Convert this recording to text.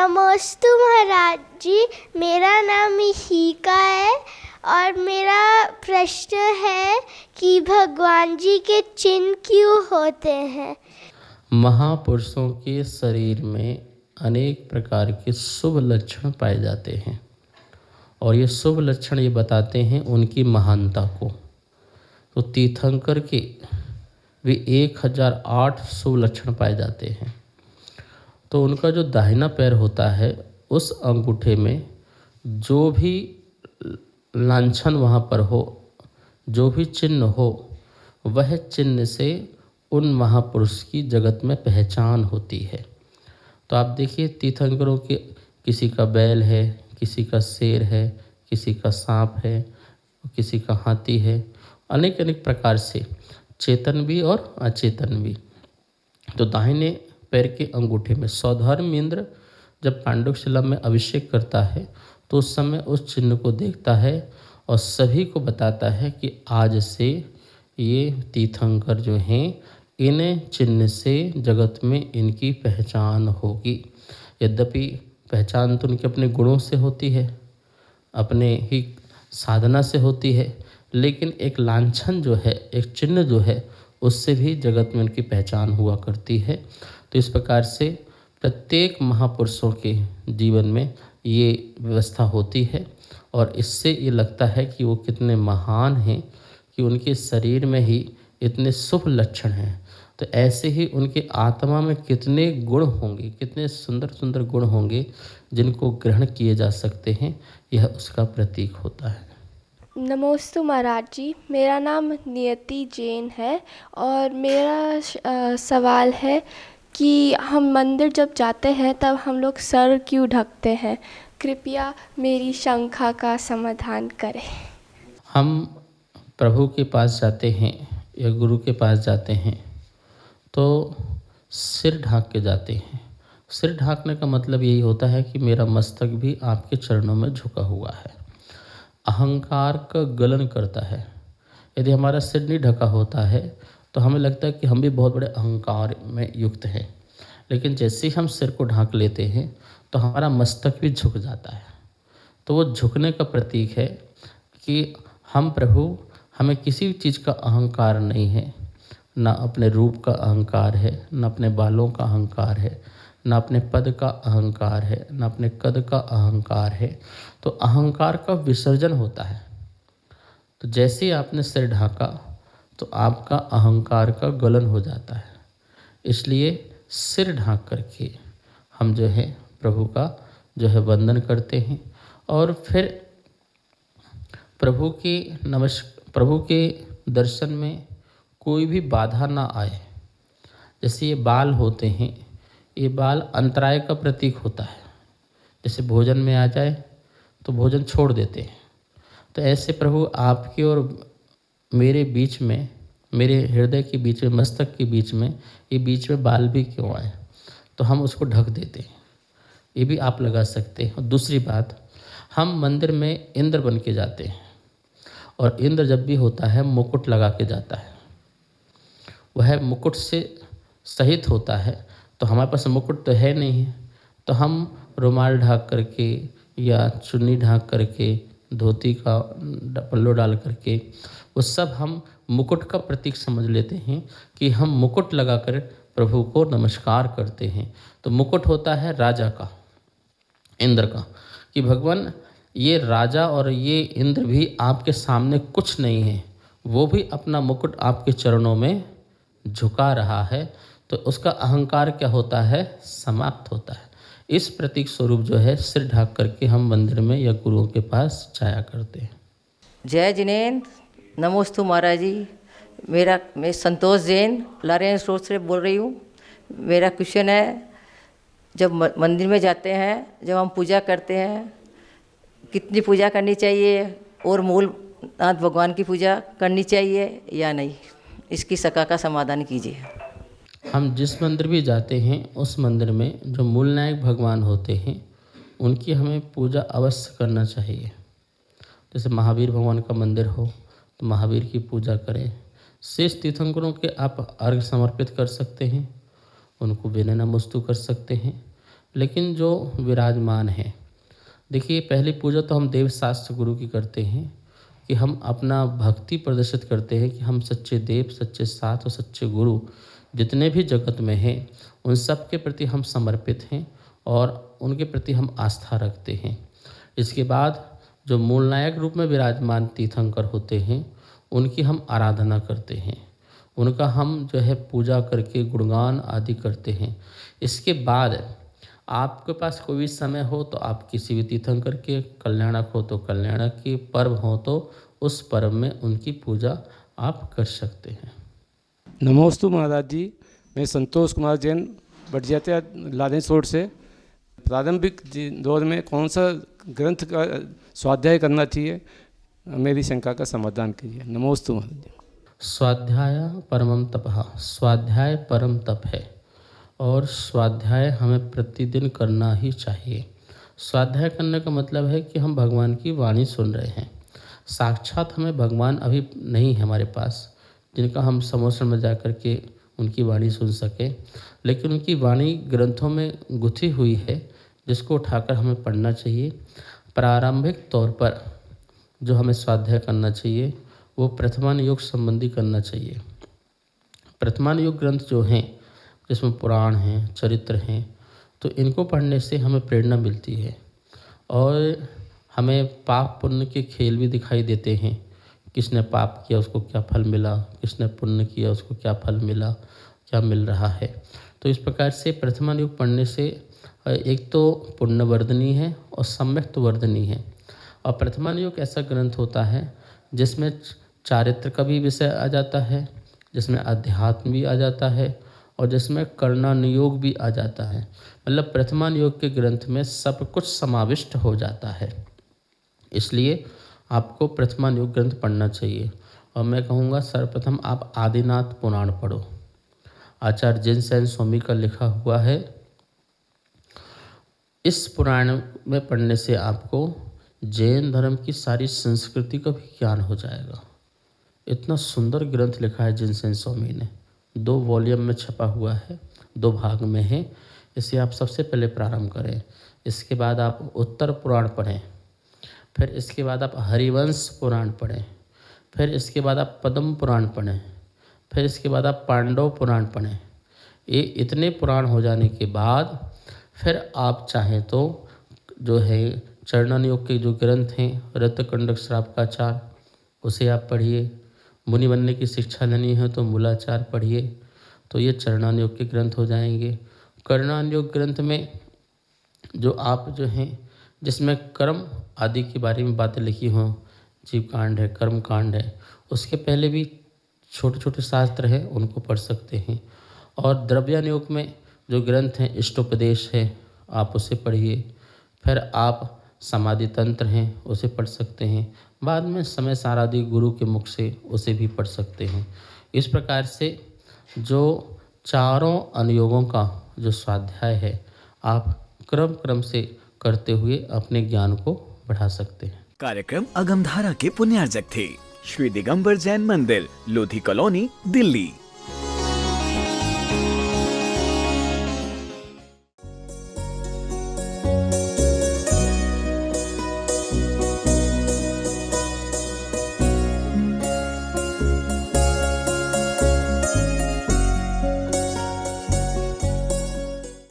नमस्ते महाराज जी, मेरा नाम ईशिका है और मेरा प्रश्न है कि भगवान जी के चिन्ह क्यों होते हैं। महापुरुषों के शरीर में अनेक प्रकार के शुभ लक्षण पाए जाते हैं और ये शुभ लक्षण ये बताते हैं उनकी महानता को। तो तीर्थंकर के भी 1008 शुभ लक्षण पाए जाते हैं। तो उनका जो दाहिना पैर होता है उस अंगूठे में जो भी लांछन वहाँ पर हो, जो भी चिन्ह हो, वह चिन्ह से उन महापुरुष की जगत में पहचान होती है। तो आप देखिए तीर्थंकरों के किसी का बैल है, किसी का शेर है, किसी का सांप है, किसी का हाथी है, अनेक अनेक प्रकार से, चेतन भी और अचेतन भी। तो दाहिने पैर के अंगूठे में सौधर्म इंद्र जब पांडुशिला में अभिषेक करता है तो उस समय उस चिन्ह को देखता है और सभी को बताता है कि आज से ये तीर्थंकर जो हैं इन चिन्ह से जगत में इनकी पहचान होगी। यद्यपि पहचान तो उनके अपने गुणों से होती है, अपने ही साधना से होती है, लेकिन एक लांछन जो है, एक चिन्ह जो है, उससे भी जगत में उनकी पहचान हुआ करती है। तो इस प्रकार से प्रत्येक महापुरुषों के जीवन में ये व्यवस्था होती है और इससे ये लगता है कि वो कितने महान हैं कि उनके शरीर में ही इतने शुभ लक्षण हैं। तो ऐसे ही उनके आत्मा में कितने गुण होंगे, कितने सुंदर सुंदर गुण होंगे जिनको ग्रहण किए जा सकते हैं, यह उसका प्रतीक होता है। नमस्ते महाराज जी, मेरा नाम नियति जैन है और मेरा सवाल है कि हम मंदिर जब जाते हैं तब हम लोग सर क्यों ढकते हैं। कृपया मेरी शंका का समाधान करें। हम प्रभु के पास जाते हैं या गुरु के पास जाते हैं तो सिर ढाक के जाते हैं। सिर ढाकने का मतलब यही होता है कि मेरा मस्तक भी आपके चरणों में झुका हुआ है। अहंकार का गलन करता है। यदि हमारा सिर नहीं ढका होता है तो हमें लगता है कि हम भी बहुत बड़े अहंकार में युक्त हैं, लेकिन जैसे ही हम सिर को ढांक लेते हैं तो हमारा मस्तक भी झुक जाता है। तो वो झुकने का प्रतीक है कि हम प्रभु, हमें किसी भी चीज़ का अहंकार नहीं है, ना अपने रूप का अहंकार है, ना अपने बालों का अहंकार है, ना अपने पद का अहंकार है, ना अपने कद का अहंकार है। तो अहंकार का विसर्जन होता है। तो जैसे ही आपने सिर ढाका तो आपका अहंकार का गलन हो जाता है। इसलिए सिर ढांक करके हम जो है प्रभु का जो है वंदन करते हैं और फिर प्रभु के दर्शन में कोई भी बाधा ना आए। जैसे ये बाल होते हैं, ये बाल अंतराय का प्रतीक होता है। जैसे भोजन में आ जाए तो भोजन छोड़ देते हैं, तो ऐसे प्रभु आपके और मेरे बीच में, मेरे हृदय के बीच में, मस्तक के बीच में, ये बीच में बाल भी क्यों आए, तो हम उसको ढक देते हैं। ये भी आप लगा सकते हैं। और दूसरी बात, हम मंदिर में इंद्र बन के जाते हैं और इंद्र जब भी होता है मुकुट लगा के जाता है। वह मुकुट से सहित होता है। तो हमारे पास मुकुट तो है नहीं है, तो हम रुमाल ढाक करके या चुन्नी ढाक करके, धोती का पल्लू डाल करके, वो सब हम मुकुट का प्रतीक समझ लेते हैं कि हम मुकुट लगाकर प्रभु को नमस्कार करते हैं। तो मुकुट होता है राजा का, इंद्र का, कि भगवान ये राजा और ये इंद्र भी आपके सामने कुछ नहीं है, वो भी अपना मुकुट आपके चरणों में झुका रहा है। तो उसका अहंकार क्या होता है, समाप्त होता है। इस प्रतीक स्वरूप जो है सिर ढाक करके हम मंदिर में या गुरुओं के पास जाया करते हैं। जय जिनेन्द्र, नमोस्तु महाराज जी। मैं संतोष जैन लॉरेंस रोड से बोल रही हूँ। मेरा क्वेश्चन है, जब मंदिर में जाते हैं, जब हम पूजा करते हैं, कितनी पूजा करनी चाहिए और मूलनाथ भगवान की पूजा करनी चाहिए या नहीं, इसकी शंका का समाधान कीजिए। हम जिस मंदिर भी जाते हैं उस मंदिर में जो मूल नायक भगवान होते हैं उनकी हमें पूजा अवश्य करना चाहिए। जैसे महावीर भगवान का मंदिर हो तो महावीर की पूजा करें। शेष तीर्थंकरों के आप अर्घ्य समर्पित कर सकते हैं, उनको विनय नमस्तु कर सकते हैं। लेकिन जो विराजमान है, देखिए पहली पूजा तो हम देव शास्त्र गुरु की करते हैं कि हम अपना भक्ति प्रदर्शित करते हैं कि हम सच्चे देव, सच्चे शास्त्र और सच्चे गुरु जितने भी जगत में हैं उन सब के प्रति हम समर्पित हैं और उनके प्रति हम आस्था रखते हैं। इसके बाद जो मूल नायक रूप में विराजमान तीर्थंकर होते हैं उनकी हम आराधना करते हैं, उनका हम जो है पूजा करके गुणगान आदि करते हैं। इसके बाद आपके पास कोई भी समय हो तो आप किसी भी तीर्थंकर के, कल्याणक हो तो कल्याणक के, पर्व हो तो उस पर्व में उनकी पूजा आप कर सकते हैं। नमोस्तु महाराज जी, मैं संतोष कुमार जैन बटजियातिया लादेंस रोड से। प्रारंभिक दौर में कौन सा ग्रंथ का स्वाध्याय करना चाहिए, मेरी शंका का समाधान कीजिए। नमोस्तु महाराज जी। स्वाध्याय परमम तपः, स्वाध्याय परम तप है और स्वाध्याय हमें प्रतिदिन करना ही चाहिए। स्वाध्याय करने का मतलब है कि हम भगवान की वाणी सुन रहे हैं। साक्षात हमें भगवान अभी नहीं है हमारे पास जिनका हम समोसन में जा कर के उनकी वाणी सुन सकें, लेकिन उनकी वाणी ग्रंथों में गुथी हुई है जिसको उठाकर हमें पढ़ना चाहिए। प्रारंभिक तौर पर जो हमें स्वाध्याय करना चाहिए वो प्रथमान योग संबंधी करना चाहिए। प्रथमान योग ग्रंथ जो हैं जिसमें पुराण हैं, चरित्र हैं, तो इनको पढ़ने से हमें प्रेरणा मिलती है और हमें पाप पुण्य के खेल भी दिखाई देते हैं। किसने पाप किया उसको क्या फल मिला, किसने पुण्य किया उसको क्या फल मिला, क्या मिल रहा है। तो इस प्रकार से प्रथमान योग पढ़ने से एक तो पुण्यवर्धनी है और सम्यक्त वर्धनी है। और प्रथमान योग ऐसा ग्रंथ होता है जिसमें चारित्र का भी विषय आ जाता है, जिसमें अध्यात्म भी आ जाता है और जिसमें कर्णानुयोग भी आ जाता है। मतलब प्रथमान योग के ग्रंथ में सब कुछ समाविष्ट हो जाता है, इसलिए आपको प्रथमान योग ग्रंथ पढ़ना चाहिए। और मैं कहूँगा सर्वप्रथम आप आदिनाथ पुराण पढ़ो, आचार्य जिनसेन स्वामी का लिखा हुआ है। इस पुराण में पढ़ने से आपको जैन धर्म की सारी संस्कृति का भी ज्ञान हो जाएगा। इतना सुंदर ग्रंथ लिखा है जिनसेन स्वामी ने, 2 वॉल्यूम में छपा हुआ है, 2 भाग में है। इसे आप सबसे पहले प्रारंभ करें। इसके बाद आप उत्तर पुराण पढ़ें, फिर इसके बाद आप हरिवंश पुराण पढ़ें, फिर इसके बाद आप पद्म पुराण पढ़ें, फिर इसके बाद आप पांडव पुराण पढ़ें। ये इतने पुराण हो जाने के बाद फिर आप चाहें तो जो है चरणन योग के जो ग्रंथ हैं, रत्नकंडक श्रावकाचार, उसे आप पढ़िए। मुनि बनने की शिक्षा लेनी है तो मूलाचार पढ़िए। तो ये चरणन योग के ग्रंथ हो जाएंगे। कर्णान योग ग्रंथ में जो आप जो हैं जिसमें कर्म आदि के बारे में बातें लिखी हों, जीव कांड है, कर्म कांड है, उसके पहले भी छोटे छोटे शास्त्र हैं उनको पढ़ सकते हैं। और द्रव्यान योग में जो ग्रंथ हैं, इष्टोपदेश है, आप उसे पढ़िए। फिर आप समाधि तंत्र हैं उसे पढ़ सकते हैं। बाद में समय सारादि गुरु के मुख से उसे भी पढ़ सकते हैं। इस प्रकार से जो चारों अनुयोगों का जो स्वाध्याय है आप क्रम से करते हुए अपने ज्ञान को बढ़ा सकते हैं। कार्यक्रम अगमधारा के पुण्यार्जक थे श्री दिगंबर जैन मंदिर, लोधी कॉलोनी, दिल्ली।